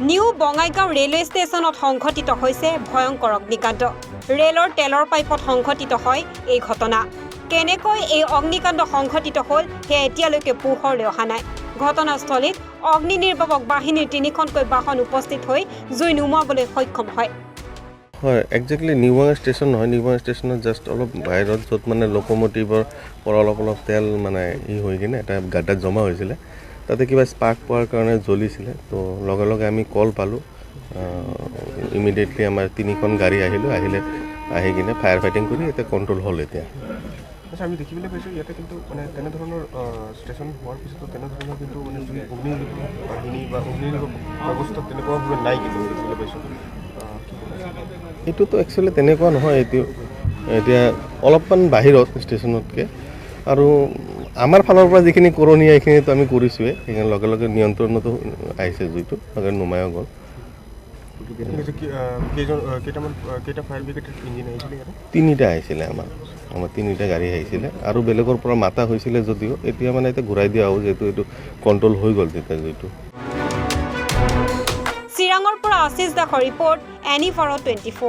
New Bongaigaon railway ষ্টেচনত সংঘটিত হৈছে ভয়ংকৰ অগ্নিকাণ্ড। ৰেলৰ তেলৰ পাইপত সংঘটিত হয় এই ঘটনা। কেনেকৈ এই অগ্নিকাণ্ড সংঘটিত হ'ল সেয়া এতিয়ালৈকে পোহৰলৈ অহা নাই। ঘটনাস্থলীত অগ্নি নিৰ্বাপক বাহিনীৰ 3খনকৈ বাহন উপস্থিত হৈ জুই নুমুৱাবলৈ সক্ষম হয়। হয়, একজেক্টলি নিউ বঙাই ষ্টেচন নহয়, নিউ বঙাই ষ্টেচনত জাষ্ট অলপ বাহিৰত য'ত মানে লোক'মটিভৰ পৰা অলপ তেল মানে হৈ কিনে এটা গাড্ডাত জমা হৈছিলে। তাতে কিবা স্পাৰ্ক পোৱাৰ কাৰণে জ্বলিছিলে। তো লগে লগে আমি কল পালোঁ। ইমিডিয়েটলি আমাৰ 3খন গাড়ী আহি কিনে ফায়াৰ ফাইটিং কৰি এতিয়া কণ্ট্ৰল হ'ল এতিয়া। আচ্ছা, আমি দেখিবলৈ পাইছোঁ ইয়াতে কিন্তু মানে তেনেধৰণৰ ষ্টেচন হোৱাৰ পিছতো তেনেধৰণৰ কিন্তু মানে অগ্নি বাহিনী বা অগ্নি ব্যৱস্থা তেনেকুৱাভাৱে নাই কিন্তু দেখিবলৈ পাইছোঁ। এইটোতো একচুৱেলি তেনেকুৱা নহয়। এতিয়া অলপমান বাহিৰত ষ্টেচনতকৈ আৰু আমাৰ ফালৰ পৰা যিখিনি কৰণীয় এইখিনিতো আমি কৰিছোঁৱেই। সেইখিনি লগে লগে নিয়ন্ত্ৰণতো আহিছে জুইটো, লগে নুমায়ো গ'ল। কেইটা ফায়াৰ ব্ৰিগেডৰ ইঞ্জিন আহিছিলে ইয়াতে? 3টা আহিছিলে আমাৰ 3টা গাড়ী আহিছিলে আৰু বেলেগৰ পৰা মাতা হৈছিলে যদিও এতিয়া মানে এতিয়া ঘূৰাই দিয়া হ'ব, যিহেতু এইটো কণ্ট্ৰল হৈ গ'ল তেতিয়া জুইটো। চিৰাঙৰ পৰা আশিষ দাসৰ ৰিপৰ্ট, NE24।